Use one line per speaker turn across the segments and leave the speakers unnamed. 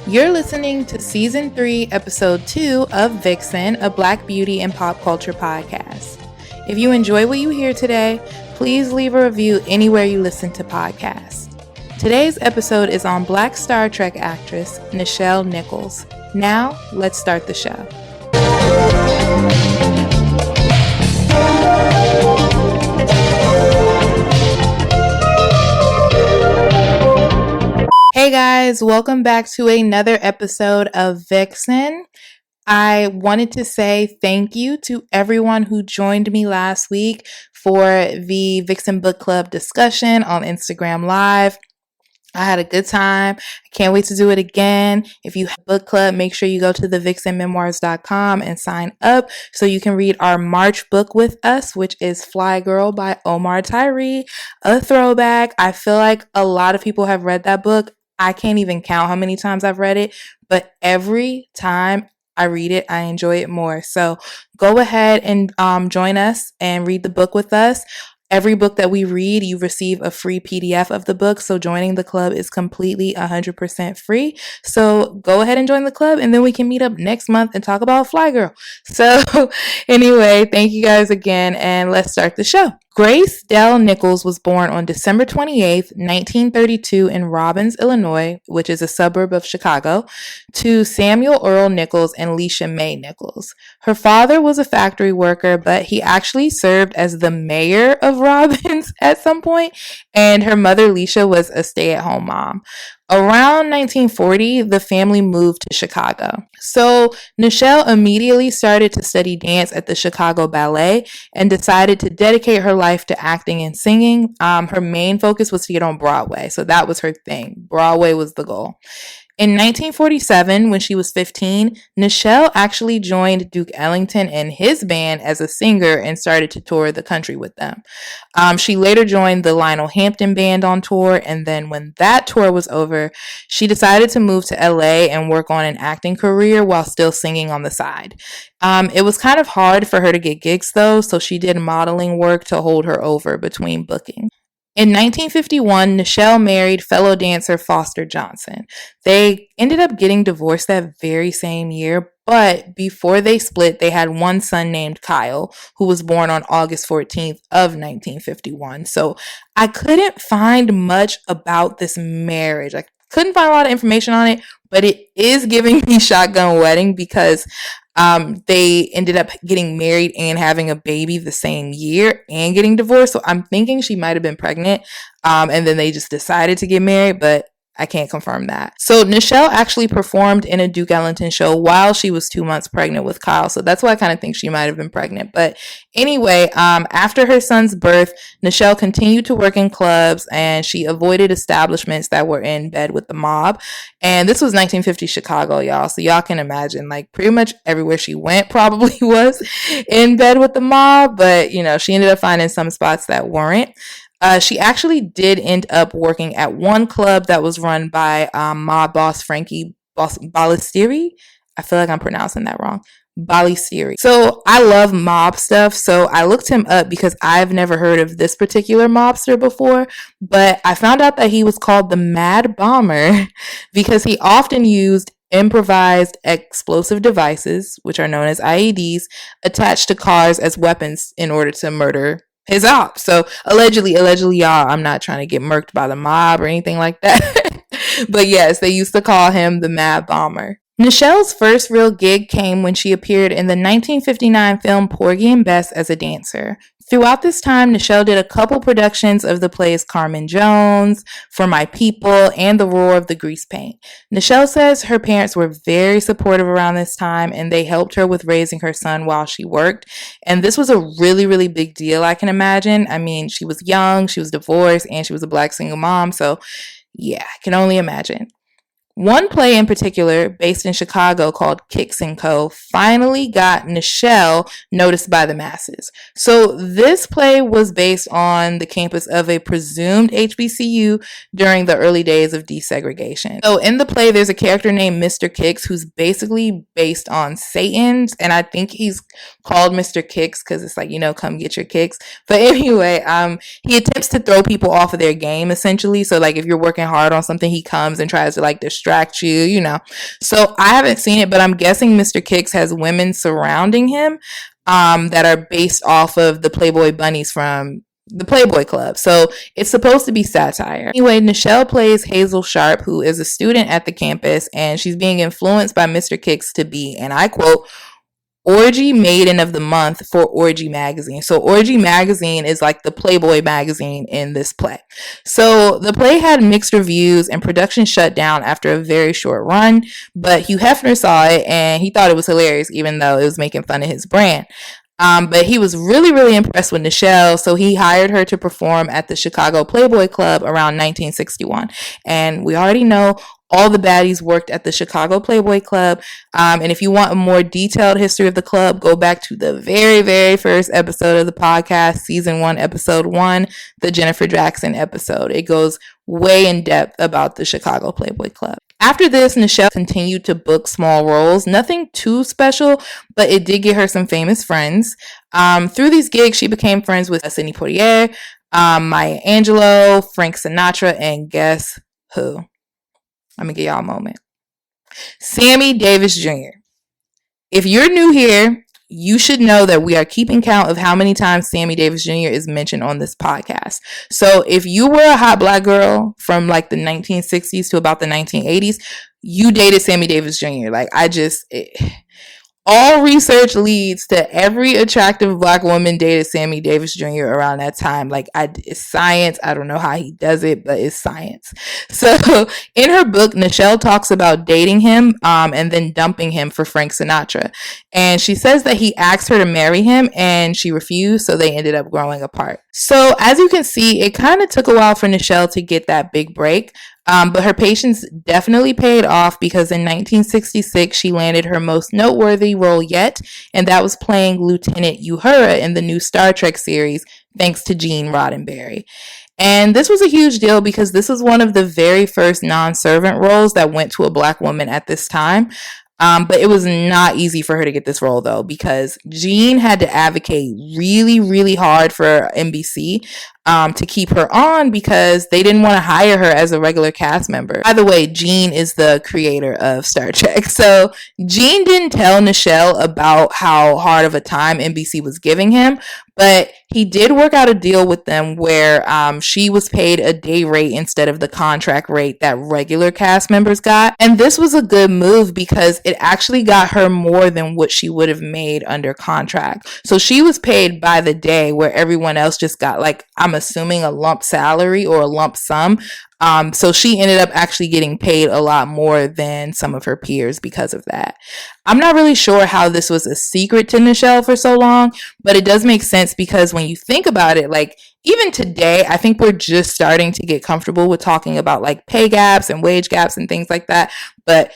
You're listening to Season 3, Episode 2 of Vixen, a Black beauty and pop culture podcast. If you enjoy what you hear today, please leave a review anywhere you listen to podcasts. Today's episode is on Black Star Trek actress Nichelle Nichols. Now, let's start the show. Hey guys, welcome back to another episode of Vixen. I wanted to say thank you to everyone who joined me last week for the Vixen Book Club discussion on Instagram Live. I had a good time. I can't wait to do it again. If you have a book club, make sure you go to the VIXENmemoirs.com and sign up so you can read our March book with us, which is Fly Girl by Omar Tyree, a throwback. I feel like a lot of people have read that book. I can't even count how many times I've read it, but every time I read it, I enjoy it more. So go ahead and join us and read the book with us. Every book that we read, you receive a free PDF of the book. So joining the club is completely 100% free. So go ahead and join the club, and then we can meet up next month and talk about Fly Girl. So anyway, thank you guys again, and let's start the show. Grace Dell Nichols was born on December 28th, 1932 in Robbins, Illinois, which is a suburb of Chicago, to Samuel Earl Nichols and Leisha May Nichols. Her father was a factory worker, but he actually served as the mayor of Robbins at some point, and her mother, Leisha, was a stay-at-home mom. Around 1940, the family moved to Chicago. So Nichelle immediately started to study dance at the Chicago Ballet and decided to dedicate her life to acting and singing. Her main focus was to get on Broadway. So that was her thing. Broadway was the goal. In 1947, when she was 15, Nichelle actually joined Duke Ellington and his band as a singer and started to tour the country with them. She later joined the Lionel Hampton Band on tour, and then when that tour was over, she decided to move to LA and work on an acting career while still singing on the side. It was kind of hard for her to get gigs though, so she did modeling work to hold her over between bookings. In 1951, Nichelle married fellow dancer Foster Johnson. They ended up getting divorced that very same year, but before they split, they had one son named Kyle, who was born on August 14th of 1951. So I couldn't find much about this marriage. I couldn't find a lot of information on it, but it is giving me Shotgun Wedding because they ended up getting married and having a baby the same year and getting divorced. So I'm thinking she might have been pregnant. And then they just decided to get married, but I can't confirm that. So Nichelle actually performed in a Duke Ellington show while she was 2 months pregnant with Kyle. So that's why I kind of think she might have been pregnant. But anyway, after her son's birth, Nichelle continued to work in clubs and she avoided establishments that were in bed with the mob. And this was 1950 Chicago, y'all. So y'all can imagine, like, pretty much everywhere she went probably was in bed with the mob. But, you know, she ended up finding some spots that weren't. She actually did end up working at one club that was run by mob boss Frankie Balistieri. I feel like I'm pronouncing that wrong. Balistieri. So I love mob stuff. So I looked him up because I've never heard of this particular mobster before. But I found out that he was called the Mad Bomber because he often used improvised explosive devices, which are known as IEDs, attached to cars as weapons in order to murder his op. So allegedly, y'all, I'm not trying to get murked by the mob or anything like that. But yes, they used to call him the Mad Bomber. Nichelle's first real gig came when she appeared in the 1959 film Porgy and Bess as a dancer. Throughout this time, Nichelle did a couple productions of the plays Carmen Jones, For My People, and The Roar of the Grease Paint. Nichelle says her parents were very supportive around this time, and they helped her with raising her son while she worked. And this was a really, really big deal, I can imagine. I mean, she was young, she was divorced, and she was a Black single mom. So yeah, I can only imagine. One play in particular, based in Chicago called Kicks & Co., finally got Nichelle noticed by the masses. So this play was based on the campus of a presumed HBCU during the early days of desegregation. So in the play, there's a character named Mr. Kicks who's basically based on Satan's, and I think he's called Mr. Kicks because it's like, you know, come get your kicks. But anyway, he attempts to throw people off of their game, essentially. So like if you're working hard on something, he comes and tries to like destroy distract you, you know. So I haven't seen it, but I'm guessing Mr. Kicks has women surrounding him that are based off of the Playboy bunnies from the Playboy Club. So it's supposed to be satire. Anyway, Nichelle plays Hazel Sharp, who is a student at the campus, and she's being influenced by Mr. Kicks to be, and I quote, Orgy Maiden of the Month for Orgy Magazine. So Orgy Magazine is like the Playboy magazine in this play. So the play had mixed reviews and production shut down after a very short run, but Hugh Hefner saw it and he thought it was hilarious, even though it was making fun of his brand. But he was really, really impressed with Nichelle, so he hired her to perform at the Chicago Playboy Club around 1961. And we already know all the baddies worked at the Chicago Playboy Club. And if you want a more detailed history of the club, go back to the very, very first episode of the podcast, season 1, episode 1, the Jennifer Jackson episode. It goes way in depth about the Chicago Playboy Club. After this, Nichelle continued to book small roles, nothing too special, but it did get her some famous friends. Through these gigs, she became friends with Sidney Poitier, Maya Angelou, Frank Sinatra, and guess who? I'm going to give y'all a moment. Sammy Davis Jr. If you're new here, you should know that we are keeping count of how many times Sammy Davis Jr. is mentioned on this podcast. So if you were a hot black girl from like the 1960s to about the 1980s, you dated Sammy Davis Jr. All research leads to every attractive black woman dated Sammy Davis Jr. around that time. It's science. I don't know how he does it, but it's science. So in her book, Nichelle talks about dating him and then dumping him for Frank Sinatra. And she says that he asked her to marry him and she refused, so they ended up growing apart. So as you can see, it kind of took a while for Nichelle to get that big break. But her patience definitely paid off because in 1966, she landed her most noteworthy role yet, and that was playing Lieutenant Uhura in the new Star Trek series, thanks to Gene Roddenberry. And this was a huge deal because this was one of the very first non-servant roles that went to a black woman at this time. But it was not easy for her to get this role, though, because Jean had to advocate really, really hard for NBC to keep her on because they didn't want to hire her as a regular cast member. By the way, Jean is the creator of Star Trek. So Jean didn't tell Nichelle about how hard of a time NBC was giving him, but he did work out a deal with them where she was paid a day rate instead of the contract rate that regular cast members got. And this was a good move because it actually got her more than what she would have made under contract. So she was paid by the day where everyone else just got, I'm assuming, a lump salary or a lump sum. So she ended up actually getting paid a lot more than some of her peers because of that. I'm not really sure how this was a secret to Nichelle for so long, but it does make sense because when you think about it, even today, I think we're just starting to get comfortable with talking about pay gaps and wage gaps and things like that. But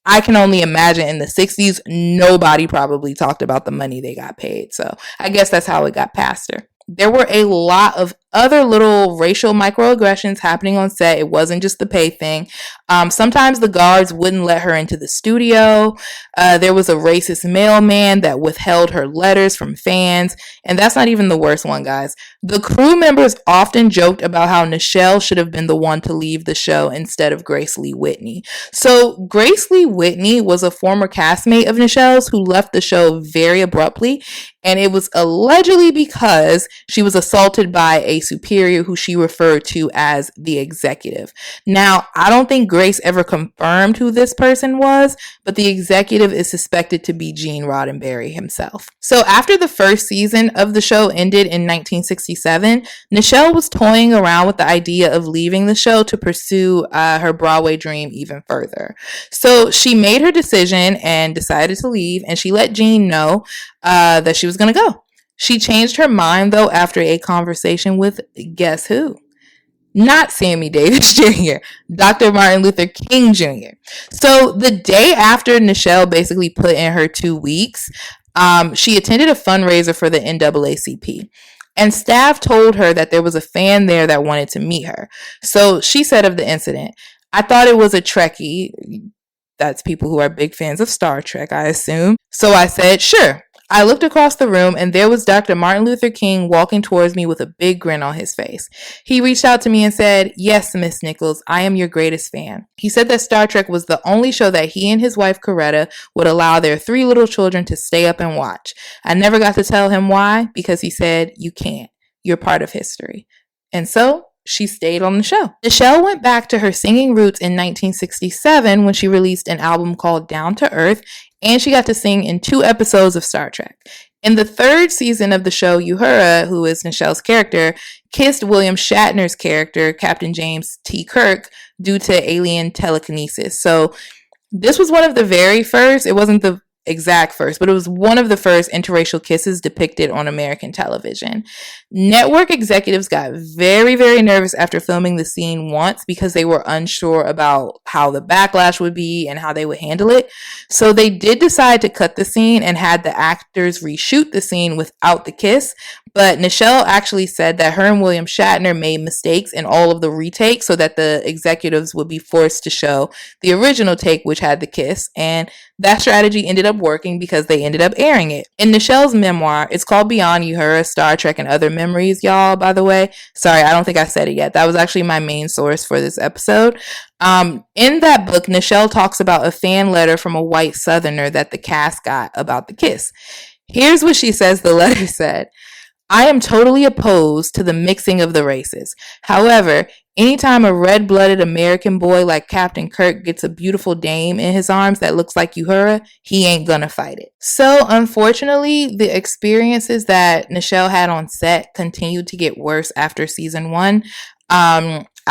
I can only imagine in the 60s, nobody probably talked about the money they got paid. So I guess that's how it got past her. There were a lot of other little racial microaggressions happening on set. It wasn't just the pay thing. Sometimes the guards wouldn't let her into the studio. There was a racist mailman that withheld her letters from fans. And that's not even the worst one, guys. The crew members often joked about how Nichelle should have been the one to leave the show instead of Grace Lee Whitney. So Grace Lee Whitney was a former castmate of Nichelle's who left the show very abruptly. And it was allegedly because she was assaulted by a superior who she referred to as the executive. Now, I don't think Grace ever confirmed who this person was, but the executive is suspected to be Gene Roddenberry himself. So after the first season of the show ended in 1967, Nichelle was toying around with the idea of leaving the show to pursue her Broadway dream even further. So she made her decision and decided to leave, and she let Gene know that she was going to go. She changed her mind, though, after a conversation with, guess who? Not Sammy Davis Jr., Dr. Martin Luther King Jr. So the day after Nichelle basically put in her 2 weeks, she attended a fundraiser for the NAACP. And staff told her that there was a fan there that wanted to meet her. So she said of the incident, "I thought it was a Trekkie." That's people who are big fans of Star Trek, I assume. "So I said, sure, I looked across the room and there was Dr. Martin Luther King walking towards me with a big grin on his face. He reached out to me and said, "Yes, Miss Nichols, I am your greatest fan." He said that Star Trek was the only show that he and his wife Coretta would allow their 3 little children to stay up and watch. I never got to tell him why, because he said, "You can't. You're part of history." And so she stayed on the show. Nichelle went back to her singing roots in 1967 when she released an album called Down to Earth, and she got to sing in 2 episodes of Star Trek. In the 3rd season of the show, Uhura, who is Nichelle's character, kissed William Shatner's character, Captain James T. Kirk, due to alien telekinesis. So this was one of the very first, it wasn't the exact first, but it was one of the first interracial kisses depicted on American television. Network executives got very, very nervous after filming the scene once because they were unsure about how the backlash would be and how they would handle it. So they did decide to cut the scene and had the actors reshoot the scene without the kiss. But Nichelle actually said that her and William Shatner made mistakes in all of the retakes so that the executives would be forced to show the original take, which had the kiss. And that strategy ended up working because they ended up airing it. In Nichelle's memoir, it's called Beyond Uhura, Star Trek, and Other Memories, y'all, by the way. Sorry, I don't think I said it yet. That was actually my main source for this episode. In that book, Nichelle talks about a fan letter from a white Southerner that the cast got about the kiss. Here's what she says the letter said. "I am totally opposed to the mixing of the races. However, anytime a red-blooded American boy like Captain Kirk gets a beautiful dame in his arms that looks like Uhura, he ain't gonna fight it." So, unfortunately, the experiences that Nichelle had on set continued to get worse after season 1.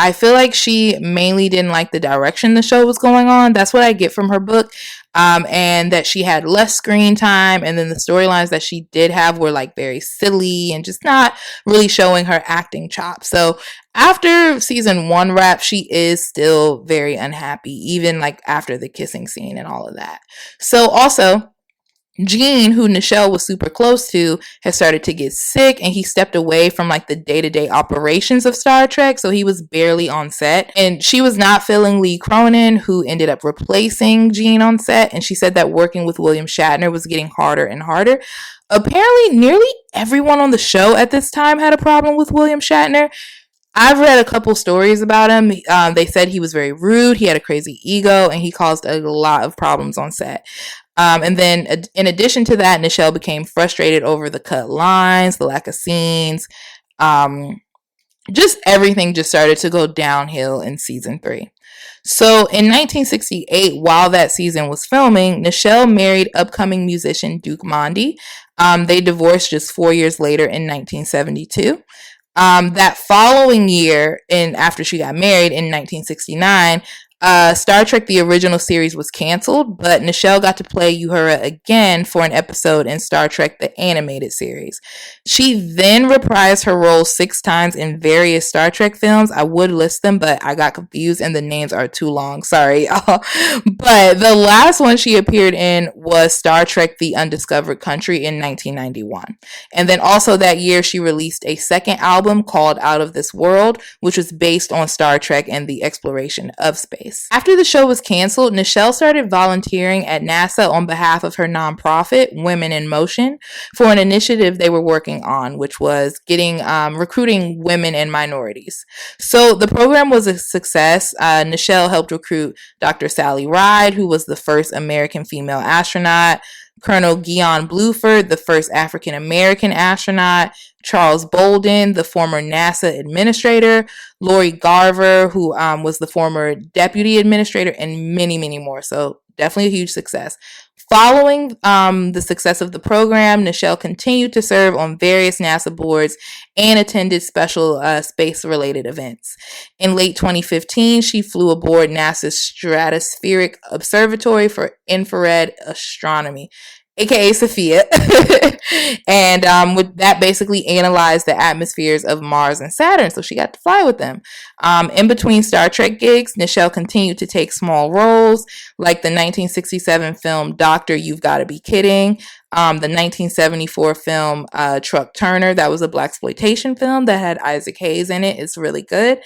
I feel like she mainly didn't like the direction the show was going on. That's what I get from her book. And that she had less screen time, and then the storylines that she did have were like very silly and just not really showing her acting chops. So after season 1 wrap, she is still very unhappy, even like after the kissing scene and all of that. So also, Gene, who Nichelle was super close to, has started to get sick, and he stepped away from like the day-to-day operations of Star Trek, so he was barely on set. And she was not feeling Lee Cronin, who ended up replacing Gene on set, and she said that working with William Shatner was getting harder and harder. Apparently, nearly everyone on the show at this time had a problem with William Shatner. I've read a couple stories about him. They said he was very rude, he had a crazy ego, and he caused a lot of problems on set. And then in addition to that, Nichelle became frustrated over the cut lines, the lack of scenes. Just everything just started to go downhill in season 3. So in 1968, while that season was filming, Nichelle married upcoming musician Duke Mondy. They divorced just 4 years later in 1972. That following year, after she got married in 1969, Star Trek, the original series, was canceled, but Nichelle got to play Uhura again for an episode in Star Trek, the animated series. She then reprised her role 6 times in various Star Trek films. I would list them, but I got confused and the names are too long. Sorry. But the last one she appeared in was Star Trek, The Undiscovered Country in 1991. And then also that year, she released a second album called Out of This World, which was based on Star Trek and the exploration of space. After the show was canceled, Nichelle started volunteering at NASA on behalf of her nonprofit, Women in Motion, for an initiative they were working on, which was recruiting women and minorities. So the program was a success. Nichelle helped recruit Dr. Sally Ride, who was the first American female astronaut, Colonel Guion Bluford, the first African American astronaut, Charles Bolden, the former NASA administrator, Lori Garver, who was the former deputy administrator, and many, many more. So definitely a huge success. Following the success of the program, Nichelle continued to serve on various NASA boards and attended special space-related events. In late 2015, she flew aboard NASA's Stratospheric Observatory for Infrared Astronomy, aka Sophia, and with that basically analyzed the atmospheres of Mars and Saturn, so she got to fly with them. In between Star Trek gigs, Nichelle continued to take small roles, like the 1967 film Doctor, You've Gotta Be Kidding, the 1974 film Truck Turner, that was a blaxploitation film that had Isaac Hayes in it. It's really good.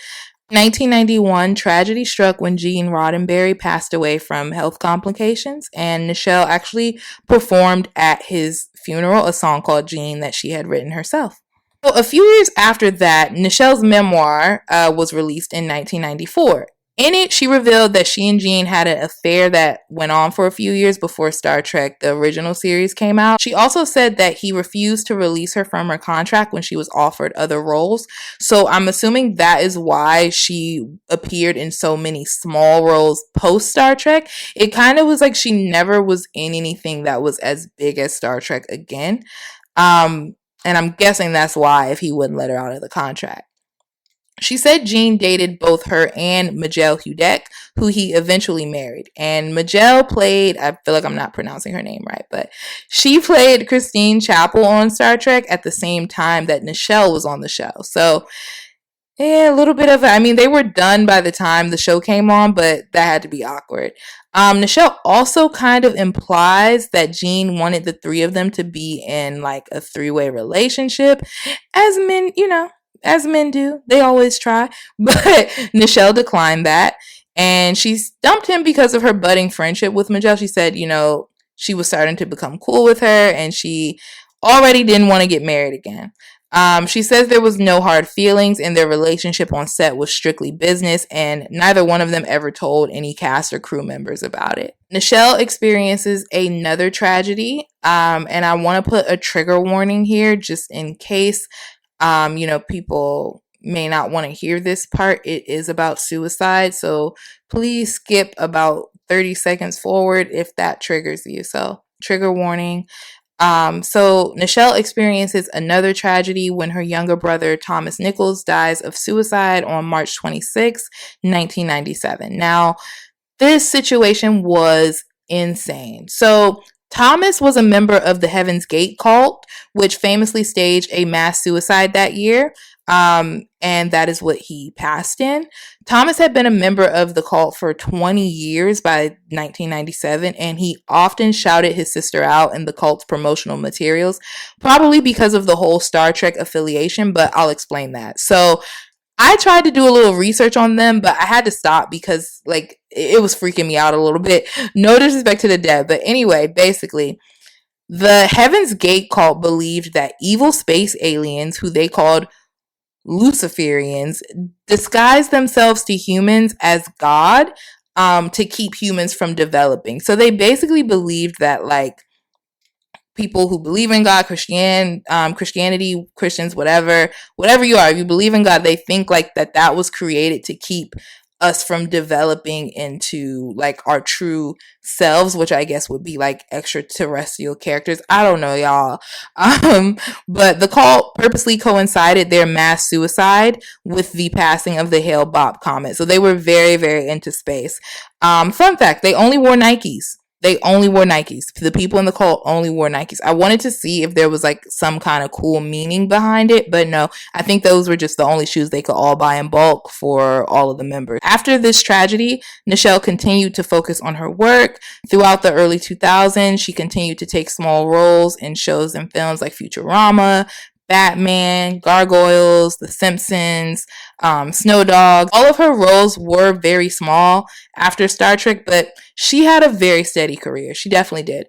1991, tragedy struck when Gene Roddenberry passed away from health complications, and Nichelle actually performed at his funeral a song called Gene that she had written herself. So a few years after that, Nichelle's memoir was released in 1994. In it, she revealed that she and Gene had an affair that went on for a few years before Star Trek, the original series, came out. She also said that he refused to release her from her contract when she was offered other roles. So I'm assuming that is why she appeared in so many small roles post Star Trek. It kind of was like she never was in anything that was as big as Star Trek again. And I'm guessing that's why, if he wouldn't let her out of the contract. She said Gene dated both her and Nichelle Nichols, who he eventually married. And Nichelle played, I feel like I'm not pronouncing her name right, but she played Christine Chapel on Star Trek at the same time that Nichelle was on the show. So, yeah, a little bit of, I mean, they were done by the time the show came on, but that had to be awkward. Nichelle also kind of implies that Gene wanted the three of them to be in like a three-way relationship, as men, as men do. They always try. But Nichelle declined that. And she dumped him because of her budding friendship with Nichelle. She said, she was starting to become cool with her and she already didn't want to get married again. She says there was no hard feelings and their relationship on set was strictly business, and neither one of them ever told any cast or crew members about it. Nichelle experiences another tragedy, and I want to put a trigger warning here just in case, people may not want to hear this part. It is about suicide, so please skip about 30 seconds forward if that triggers you. So, trigger warning. So Nichelle experiences another tragedy when her younger brother, Thomas Nichols, dies of suicide on March 26, 1997. Now, this situation was insane. So Thomas was a member of the Heaven's Gate cult, which famously staged a mass suicide that year. And that is what he passed in. Thomas had been a member of the cult for 20 years by 1997, and he often shouted his sister out in the cult's promotional materials, probably because of the whole Star Trek affiliation, but I'll explain that. So I tried to do a little research on them, but I had to stop because it was freaking me out a little bit. No disrespect to the dead, but anyway, basically, the Heaven's Gate cult believed that evil space aliens, who they called Luciferians, disguise themselves to humans as God, to keep humans from developing. So they basically believed that people who believe in God, Christianity, Christians, whatever you are, if you believe in God, they think that was created to keep us from developing into our true selves, which I guess would be extraterrestrial characters. I don't know, y'all. But the cult purposely coincided their mass suicide with the passing of the Hale-Bopp comet. So they were very, very into space. Fun fact, they only wore Nikes. They only wore Nikes. The people in the cult only wore Nikes. I wanted to see if there was some kind of cool meaning behind it, but no, I think those were just the only shoes they could all buy in bulk for all of the members. After this tragedy, Nichelle continued to focus on her work. Throughout the early 2000s, she continued to take small roles in shows and films like Futurama, Batman, Gargoyles, The Simpsons, Snow Dogs. All of her roles were very small after Star Trek, but she had a very steady career. She definitely did.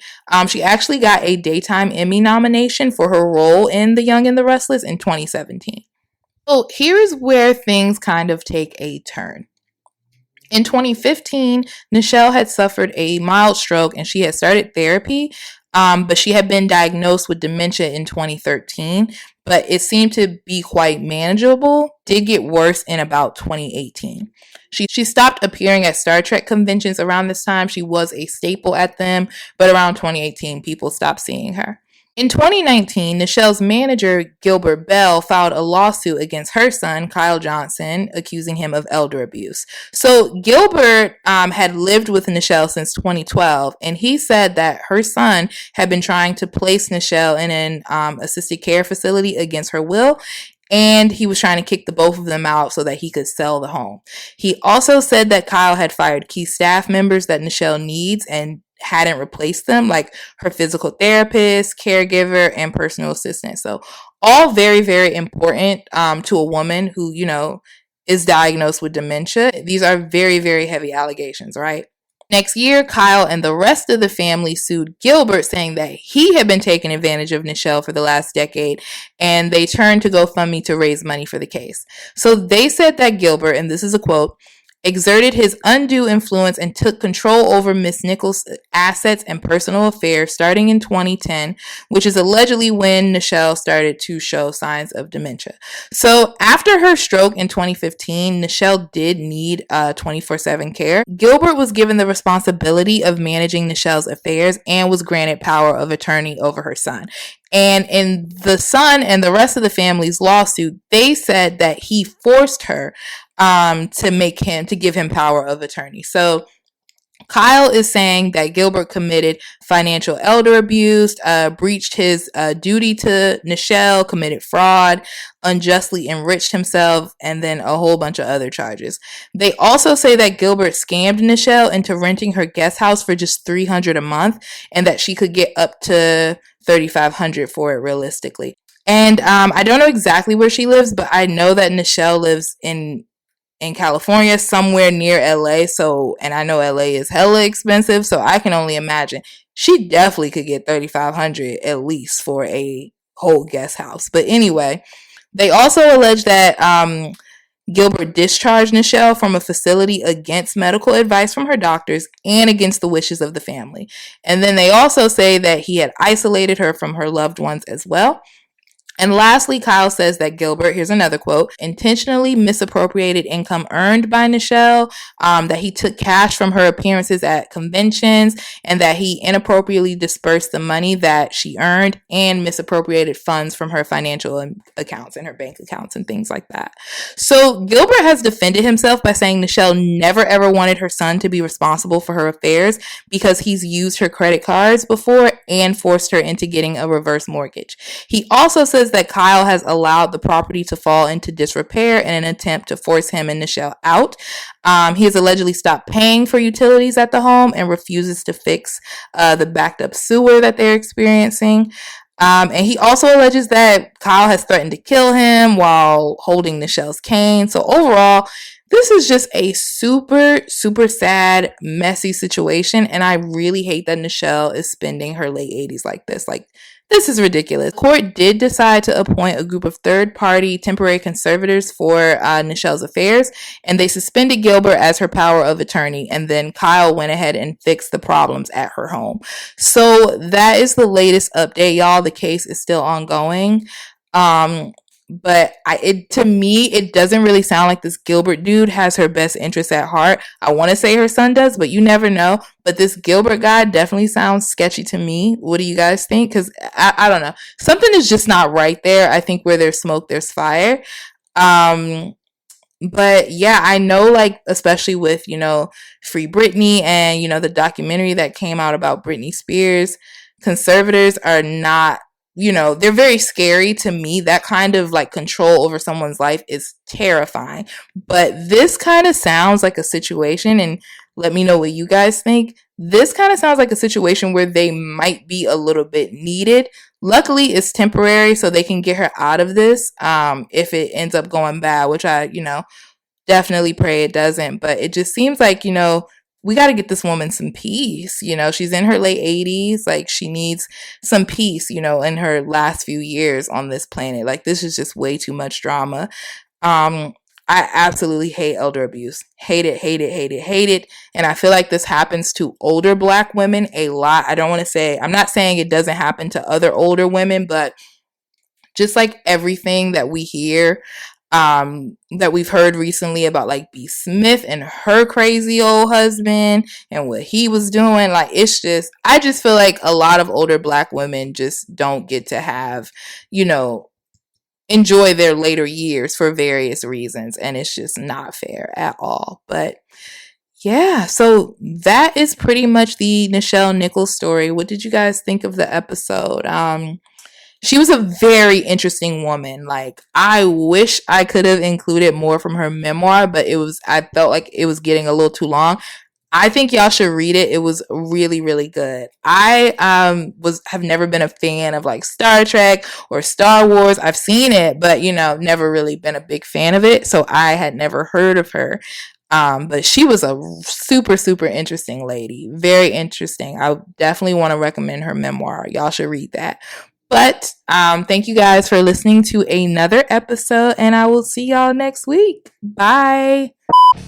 She actually got a Daytime Emmy nomination for her role in The Young and the Restless in 2017. So here's where things kind of take a turn. In 2015, Nichelle had suffered a mild stroke and she had started therapy, but she had been diagnosed with dementia in 2013, but it seemed to be quite manageable. Did get worse in about 2018. She stopped appearing at Star Trek conventions around this time. She was a staple at them, but around 2018, people stopped seeing her. In 2019, Nichelle's manager, Gilbert Bell, filed a lawsuit against her son, Kyle Johnson, accusing him of elder abuse. So Gilbert had lived with Nichelle since 2012, and he said that her son had been trying to place Nichelle in an assisted care facility against her will, and he was trying to kick the both of them out so that he could sell the home. He also said that Kyle had fired key staff members that Nichelle needs and hadn't replaced them, like her physical therapist, caregiver, and personal assistant. So all very, very important to a woman who, is diagnosed with dementia. These are very, very heavy allegations, right? Next year, Kyle and the rest of the family sued Gilbert, saying that he had been taking advantage of Nichelle for the last decade, and they turned to GoFundMe to raise money for the case. So they said that Gilbert, and this is a quote, exerted his undue influence and took control over Miss Nichols' assets and personal affairs starting in 2010, which is allegedly when Nichelle started to show signs of dementia. So after her stroke in 2015, Nichelle did need 24/7 care. Gilbert was given the responsibility of managing Nichelle's affairs and was granted power of attorney over her son. And in the son and the rest of the family's lawsuit, they said that he forced her to give him power of attorney. So Kyle is saying that Gilbert committed financial elder abuse, breached his duty to Nichelle, committed fraud, unjustly enriched himself, and then a whole bunch of other charges. They also say that Gilbert scammed Nichelle into renting her guest house for just $300 a month, and that she could get up to $3,500 for it realistically. And I don't know exactly where she lives, but I know that Nichelle lives in California, somewhere near LA. So, and I know LA is hella expensive, so I can only imagine she definitely could get $3,500 at least for a whole guest house. But anyway, they also allege that Gilbert discharged Nichelle from a facility against medical advice from her doctors and against the wishes of the family. And then they also say that he had isolated her from her loved ones as well. And lastly, Kyle says that Gilbert, here's another quote, intentionally misappropriated income earned by Nichelle, that he took cash from her appearances at conventions, and that he inappropriately dispersed the money that she earned and misappropriated funds from her financial accounts and her bank accounts and things like that. So Gilbert has defended himself by saying Nichelle never ever wanted her son to be responsible for her affairs because he's used her credit cards before and forced her into getting a reverse mortgage. He also says that Kyle has allowed the property to fall into disrepair in an attempt to force him and Nichelle out. He has allegedly stopped paying for utilities at the home and refuses to fix the backed up sewer that they're experiencing. And he also alleges that Kyle has threatened to kill him while holding Nichelle's cane. So overall, this is just a super, super sad, messy situation. And I really hate that Nichelle is spending her late 80s like this. Like, this is ridiculous. Court did decide to appoint a group of third-party temporary conservators for Nichelle's affairs, and they suspended Gilbert as her power of attorney, and then Kyle went ahead and fixed the problems at her home. So that is the latest update, y'all. The case is still ongoing. But to me, it doesn't really sound like this Gilbert dude has her best interests at heart. I want to say her son does, but you never know. But this Gilbert guy definitely sounds sketchy to me. What do you guys think? Because I don't know. Something is just not right there. I think where there's smoke, there's fire. But yeah, I know, like, especially with, Free Britney and, the documentary that came out about Britney Spears, conservators are not, they're very scary to me. That kind of like control over someone's life is terrifying. But this kind of sounds like a situation, and let me know what you guys think. This kind of sounds like a situation where they might be a little bit needed. Luckily, it's temporary, so they can get her out of this if it ends up going bad, which I, definitely pray it doesn't. But it just seems like, we got to get this woman some peace. She's in her late 80s. Like, she needs some peace, in her last few years on this planet. Like, this is just way too much drama. I absolutely hate elder abuse. Hate it, hate it, hate it, hate it. And I feel like this happens to older Black women a lot. I'm not saying it doesn't happen to other older women, but just like everything that we hear, that we've heard recently about like B. Smith and her crazy old husband and what he was doing. Like, I just feel like a lot of older Black women just don't get to have, enjoy their later years for various reasons. And it's just not fair at all. But yeah, so that is pretty much the Nichelle Nichols story. What did you guys think of the episode? She was a very interesting woman. Like, I wish I could have included more from her memoir, but I felt like it was getting a little too long. I think y'all should read it. It was really, really good. I have never been a fan of like Star Trek or Star Wars. I've seen it, but never really been a big fan of it. So I had never heard of her. But she was a super, super interesting lady. Very interesting. I definitely want to recommend her memoir. Y'all should read that. But thank you guys for listening to another episode, and I will see y'all next week. Bye.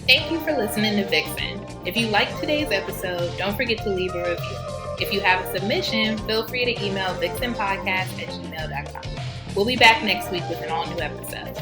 Thank you for listening to Vixen. If you liked today's episode, don't forget to leave a review. If you have a submission, feel free to email vixenpodcast@gmail.com. We'll be back next week with an all-new episode.